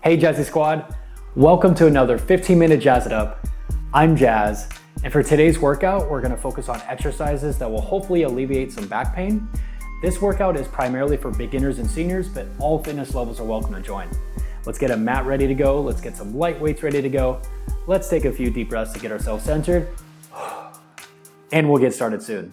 Hey Jazzy Squad, welcome to another 15-minute Jazz It Up. I'm Jazz, and for today's workout, we're gonna focus on exercises that will hopefully alleviate some back pain. This workout is primarily for beginners and seniors, but all fitness levels are welcome to join. Let's get a mat ready to go, let's get some light weights ready to go. Let's take a few deep breaths to get ourselves centered, and we'll get started soon.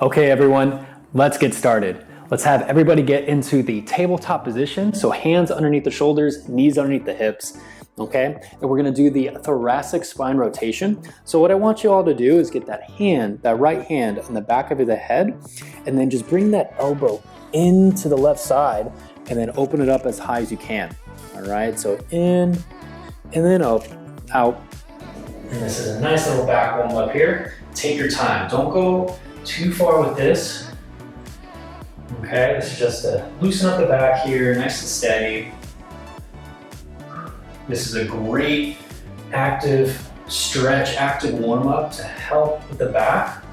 Okay everyone, let's get started. Let's have everybody get into the tabletop position. So hands underneath the shoulders, knees underneath the hips, okay? And we're gonna do the thoracic spine rotation. So what I want you all to do is get that hand, that right hand on the back of the head, and then just bring that elbow into the left side and then open it up as high as you can. All right, so in and then up, out. And this is a nice little back warm up here. Take your time, don't go too far with this. Okay, this is just to loosen up the back here, nice and steady. This is a great active stretch, active warm up to help with the back,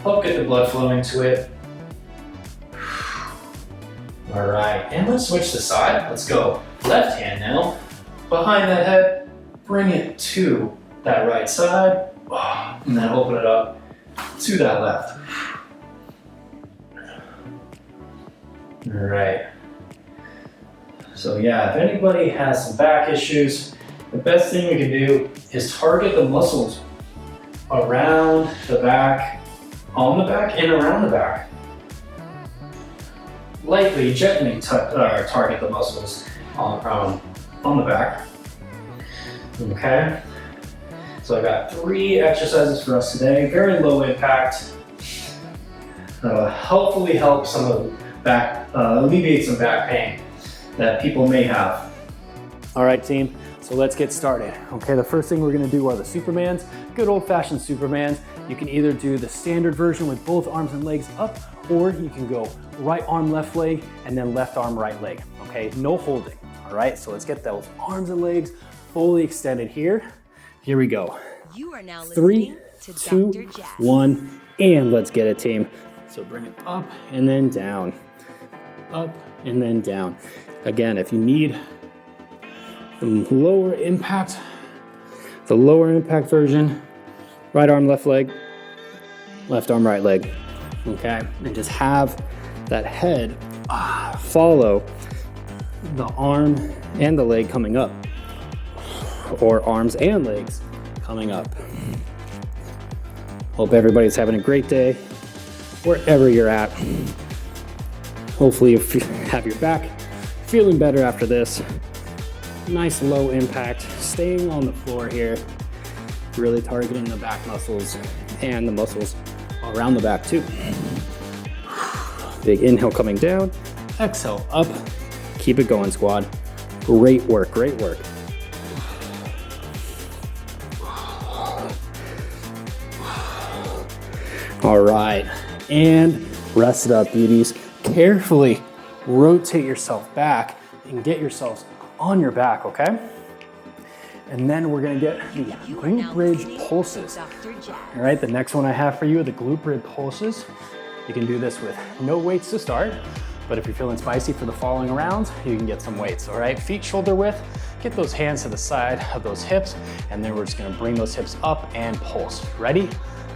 help get the blood flowing to it. All right, and let's switch the side. Let's go left hand now, behind that head, bring it to that right side, and then open it up to that left. All right. So yeah, if anybody has some back issues, the best thing we can do is target the muscles around the back, on the back, and around the back. Lightly, gently target the muscles on the back. Okay. So I got 3 exercises for us today, very low impact. Hopefully help some of the back, alleviate some back pain that people may have. All right team, so let's get started. Okay, the first thing we're gonna do are the Supermans, good old fashioned Supermans. You can either do the standard version with both arms and legs up, or you can go right arm, left leg, and then left arm, right leg. Okay, no holding. All right, so let's get those arms and legs fully extended here. Here we go. You are now 3, to 2, Dr. Jazz. 1, and let's get it team. So bring it up and then down. Up and then down. Again, if you need the lower impact version, right arm, left leg, left arm, right leg. Okay, and just have that head follow the arm and the leg coming up, or arms and legs coming up. Hope everybody's having a great day wherever you're at. Hopefully you have your back feeling better after this. Nice low impact, staying on the floor here, really targeting the back muscles and the muscles around the back too. Big inhale coming down, exhale up. Keep it going, squad. Great work, great work. All right, and rest it up, beauties. Carefully rotate yourself back and get yourselves on your back, okay? And then we're gonna get the glute bridge pulses. All right, the next one I have for you are the glute bridge pulses. You can do this with no weights to start, but if you're feeling spicy for the following rounds, you can get some weights, all right? Feet shoulder width, get those hands to the side of those hips, and then we're just gonna bring those hips up and pulse. Ready?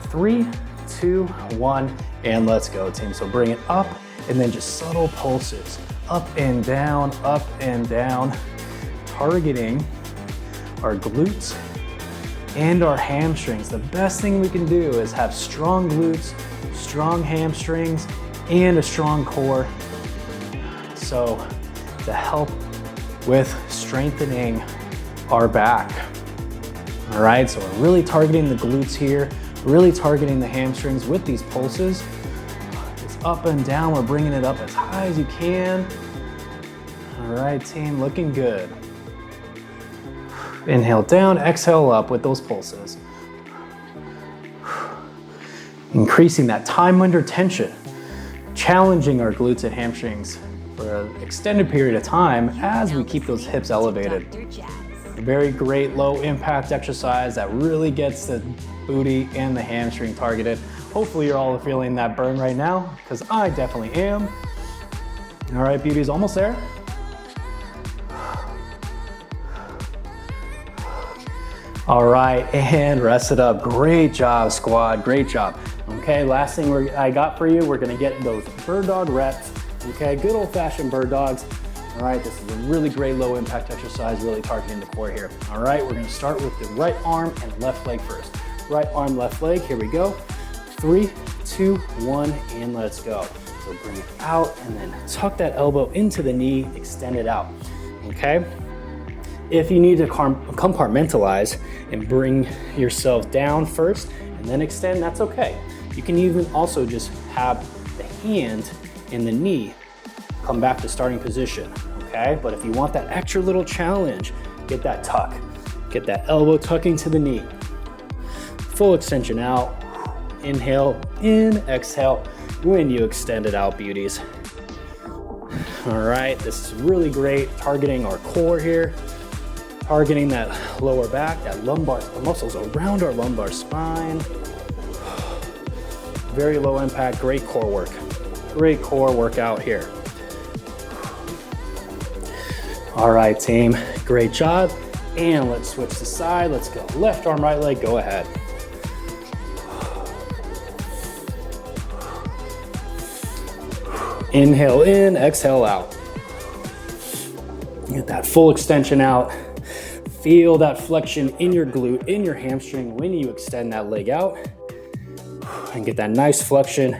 3, 2, 1, and let's go, team. So bring it up, and then just subtle pulses, up and down, targeting our glutes and our hamstrings. The best thing we can do is have strong glutes, strong hamstrings, and a strong core. So to help with strengthening our back. All right, so we're really targeting the glutes here, really targeting the hamstrings with these pulses. It's up and down, we're bringing it up as high as you can. All right, team, looking good. Inhale down, exhale up with those pulses. Increasing that time under tension, challenging our glutes and hamstrings for an extended period of time as we keep those hips elevated. Dr. Jazz. A very great low impact exercise that really gets the booty and the hamstring targeted. Hopefully you're all feeling that burn right now, because I definitely am. All right, beauties, almost there. All right, and rest it up. Great job, squad, great job. Okay, last thing I got for you, we're gonna get those bird dog reps. Okay, good old fashioned bird dogs. All right, this is a really great low impact exercise, really targeting the core here. All right, we're gonna start with the right arm and left leg first. Right arm, left leg, here we go. 3, 2, 1, and let's go. So bring it out and then tuck that elbow into the knee, extend it out, okay? If you need to compartmentalize and bring yourself down first and then extend, that's okay. You can even also just have the hand and the knee come back to starting position, okay? But if you want that extra little challenge, get that tuck. Get that elbow tucking to the knee. Full extension out. Inhale, in, exhale, when you extend it out, beauties. All right, this is really great, targeting our core here. Targeting that lower back, that lumbar, the muscles around our lumbar spine. Very low impact, great core work. Great core workout here. All right, team, great job. And let's switch the side. Let's go left arm, right leg, go ahead. Inhale in, exhale out. Get that full extension out. Feel that flexion in your glute, in your hamstring when you extend that leg out. And get that nice flexion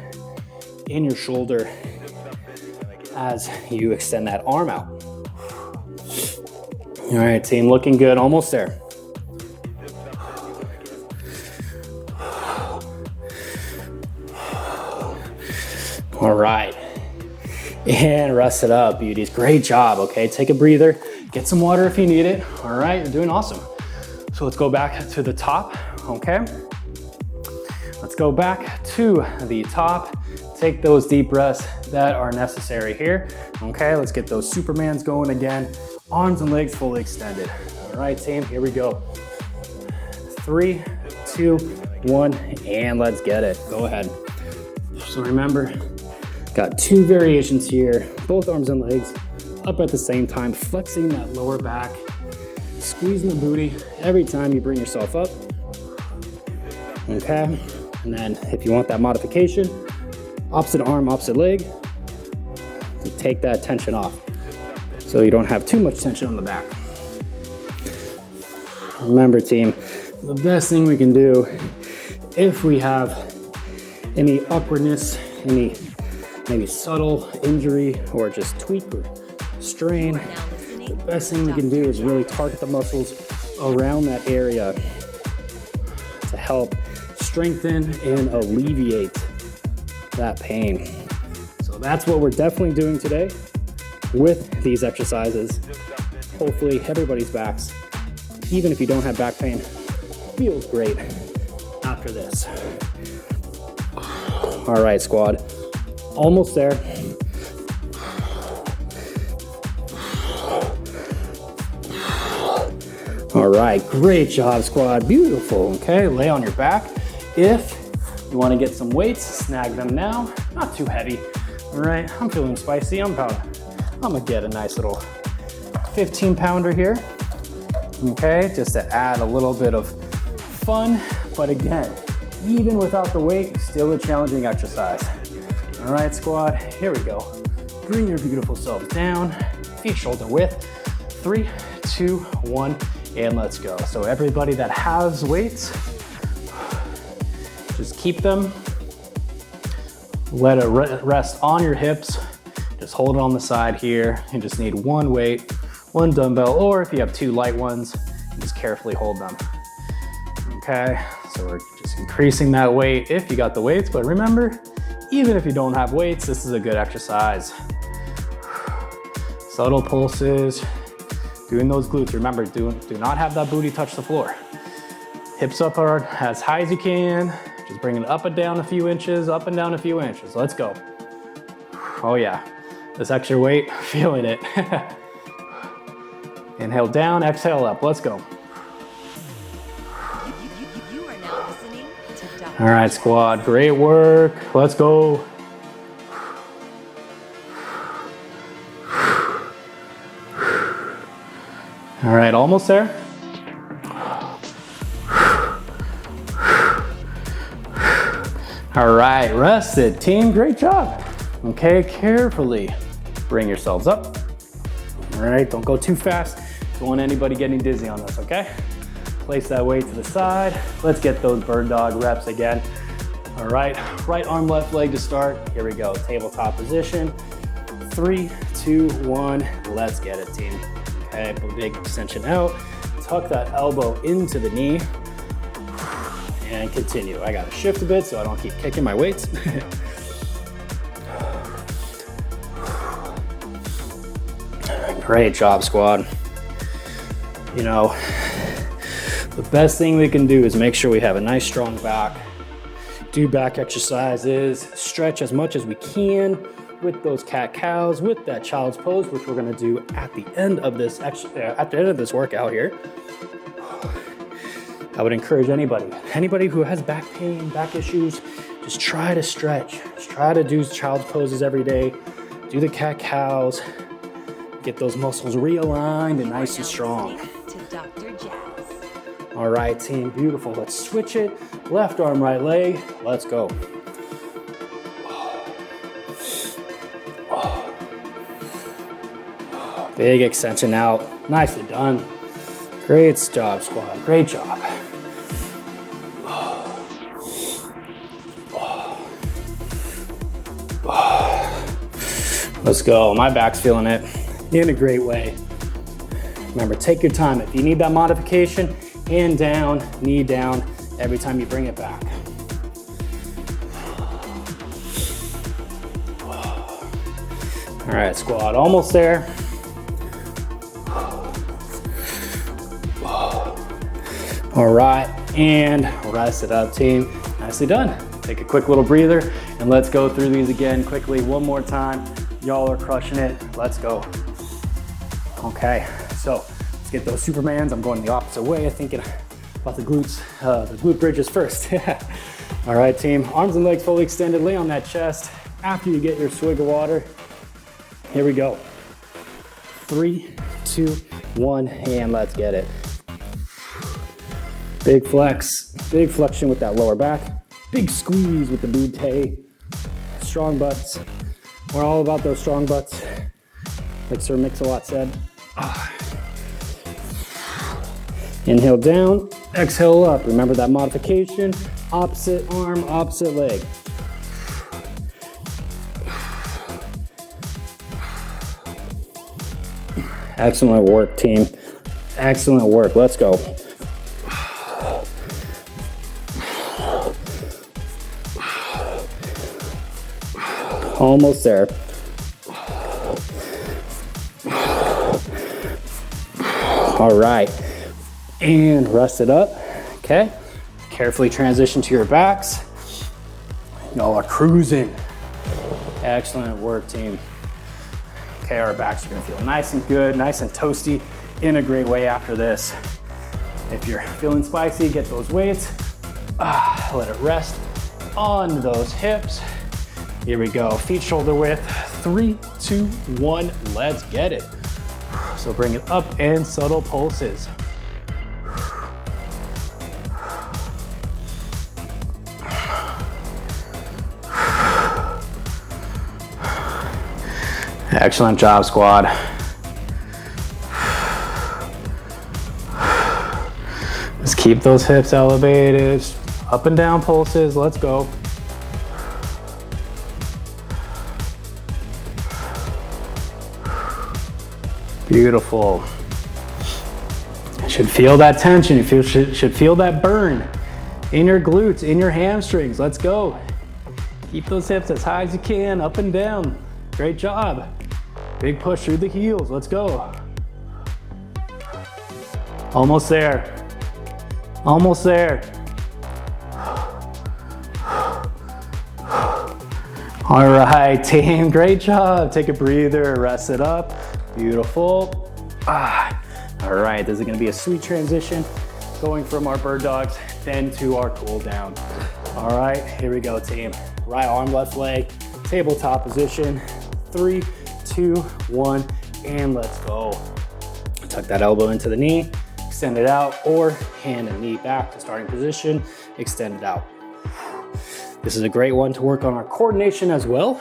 in your shoulder as you extend that arm out. All right, team, looking good, almost there. All right, and rest it up, beauties. Great job, okay? Take a breather. Get some water if you need it. All right, you're doing awesome. So let's go back to the top, okay? Let's go back to the top. Take those deep breaths that are necessary here, okay? Let's get those Supermans going again. Arms and legs fully extended. All right, team, here we go. 3, 2, 1, and let's get it. Go ahead. So remember, got 2 variations here, both arms and legs up at the same time, flexing that lower back, squeezing the booty every time you bring yourself up, okay? And then if you want that modification, opposite arm, opposite leg, to take that tension off so you don't have too much tension on the back. Remember, team, the best thing we can do if we have any awkwardness, any maybe subtle injury or just tweak or strain, the best thing we can do is really target the muscles around that area to help strengthen and alleviate that pain. So that's what we're definitely doing today with these exercises. Hopefully everybody's backs, even if you don't have back pain, feels great after this. All right, squad, almost there. All right, great job, squad, beautiful. Okay, lay on your back. If you want to get some weights, snag them now, not too heavy. All right, I'm feeling spicy. I'm gonna get a nice little 15 pounder here. Okay, just to add a little bit of fun, but again, even without the weight, still a challenging exercise. All right, squad, here we go. Bring your beautiful self down, feet shoulder width. 3, 2, 1, and let's go. So everybody that has weights, just keep them. Let it rest on your hips. Just hold it on the side here. You just need one weight, one dumbbell, or if you have 2 light ones, just carefully hold them. Okay, so we're just increasing that weight if you got the weights, but remember, even if you don't have weights, this is a good exercise. Subtle pulses, doing those glutes. Remember, do not have that booty touch the floor. Hips up hard, as high as you can. Just bring it up and down a few inches, up and down a few inches. Let's go. Oh yeah, this extra weight, feeling it. Inhale down, exhale up. Let's go. You are now listening to Dr. All right, squad. Great work. Let's go. All right, almost there. All right, rest it, team. Great job. Okay, carefully bring yourselves up. All right, don't go too fast. Don't want anybody getting dizzy on this, okay? Place that weight to the side. Let's get those bird dog reps again. All right, right arm, left leg to start. Here we go, tabletop position. 3, 2, 1, let's get it, team. Okay, big extension out. Tuck that elbow into the knee and continue. I gotta shift a bit so I don't keep kicking my weights. Great job, squad. You know, the best thing we can do is make sure we have a nice strong back. Do back exercises, stretch as much as we can with those cat-cows, with that child's pose, which we're gonna do at the end of this workout here. I would encourage anybody who has back pain, back issues, just try to stretch. Just try to do child's poses every day. Do the cat-cows. Get those muscles realigned and nice and strong. To Dr. JAZ. All right, team, beautiful. Let's switch it. Left arm, right leg. Let's go. Big extension out. Nicely done. Great job, squad. Great job. Let's go. My back's feeling it in a great way. Remember, take your time. If you need that modification, hand down, knee down, every time you bring it back. All right, squad, almost there. All right, and rest it up, team. Nicely done. Take a quick little breather, and let's go through these again quickly one more time. Y'all are crushing it. Let's go. Okay, so let's get those Supermans. I'm going the opposite way. I'm thinking about the glutes, the glute bridges first. All right, team. Arms and legs fully extended. Lay on that chest. After you get your swig of water, here we go. 3, 2, 1, and let's get it. Big flex, big flexion with that lower back. Big squeeze with the butte. Strong butts. We're all about those strong butts, like Sir Mix-a-Lot said. Inhale down, exhale up. Remember that modification, opposite arm, opposite leg. Excellent work, team. Excellent work, let's go. Almost there. All right, and rest it up, okay? Carefully transition to your backs. Y'all are cruising. Excellent work, team. Okay, our backs are gonna feel nice and good, nice and toasty in a great way after this. If you're feeling spicy, get those weights. Let it rest on those hips. Here we go, feet shoulder width. 3, 2, 1, let's get it. So bring it up and subtle pulses. Excellent job, squad. Just keep those hips elevated. Up and down pulses, let's go. Beautiful. You should feel that tension. You should feel that burn in your glutes, in your hamstrings. Let's go. Keep those hips as high as you can, up and down. Great job. Big push through the heels. Let's go. Almost there. Almost there. All right, team. Great job. Take a breather. Rest it up. Beautiful. All right, this is gonna be a sweet transition going from our bird dogs then to our cool down. All right, here we go, team. Right arm, left leg, tabletop position. 3, 2, 1, and let's go. Tuck that elbow into the knee, extend it out, or hand and knee back to starting position, extend it out. This is a great one to work on our coordination as well.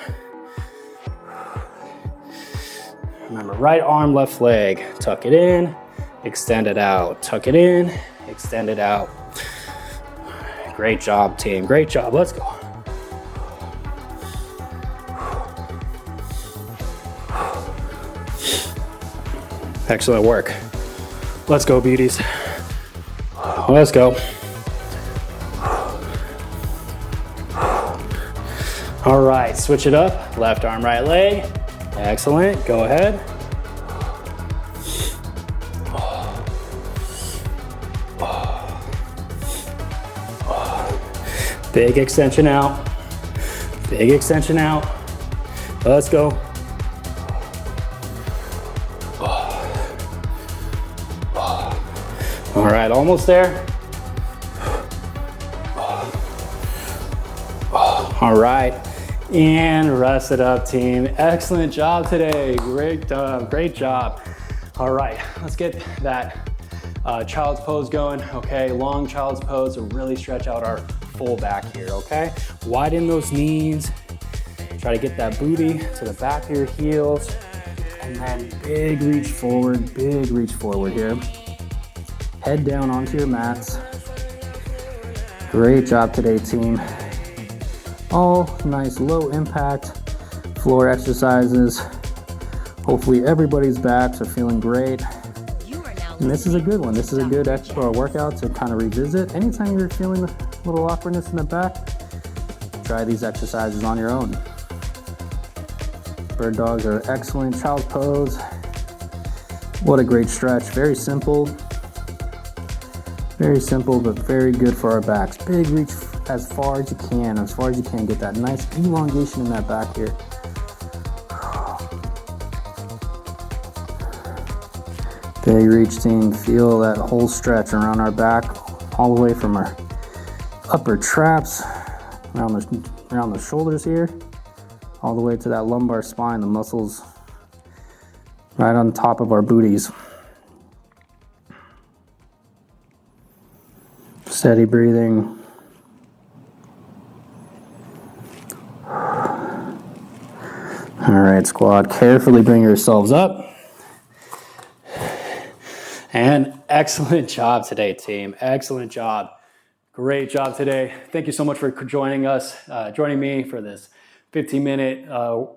Remember, right arm, left leg, tuck it in, extend it out, tuck it in, extend it out. Great job, team, great job, let's go. Excellent work. Let's go, beauties. Let's go. All right, switch it up. Left arm, right leg. Excellent, go ahead. Big extension out. Big extension out. Let's go. All right, almost there. All right, and rest it up, team. Excellent job today. Great job. All right, let's get that child's pose going, okay? Long child's pose to really stretch out our full back here, okay? Widen those knees. Try to get that booty to the back of your heels. And then big reach forward here. Head down onto your mats. Great job today, team. All nice low impact floor exercises. Hopefully everybody's backs are feeling great. And this is a good one. This is a good extra workout to kind of revisit. Anytime you're feeling a little awkwardness in the back, try these exercises on your own. Bird dogs are excellent. Child's pose. What a great stretch. Very simple. Very simple, but very good for our backs. Big reach as far as you can. Get that nice elongation in that back here. Big reach, team. Feel that whole stretch around our back, all the way from our upper traps, around the shoulders here, all the way to that lumbar spine, the muscles right on top of our booties. Steady breathing. All right, squad, carefully bring yourselves up. And excellent job today, team. Excellent job. Great job today. Thank you so much for joining me for this 15-minute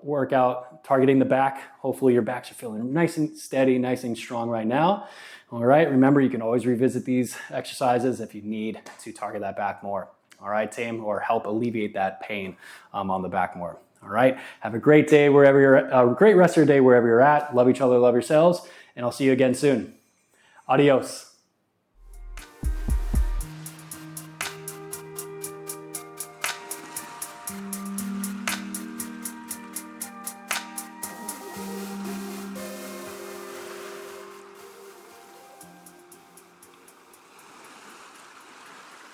workout targeting the back. Hopefully your backs are feeling nice and steady, nice and strong right now. All right, remember you can always revisit these exercises if you need to target that back more. All right, team, or help alleviate that pain on the back more. All right, have a great day wherever you're at, great rest of your day wherever you're at. Love each other, love yourselves, and I'll see you again soon. Adios.